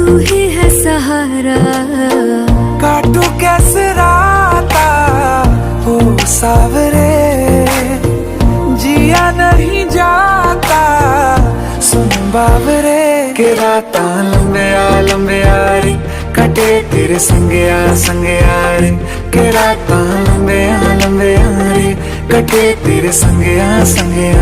तू ही है सहारा। काटू कैसे राता हो सावरे, जिया नहीं जाता सुन बावरे। के राता लंबे रे कटे तेरे संगे रे। के राता लंबे रे कटे तेरे संगे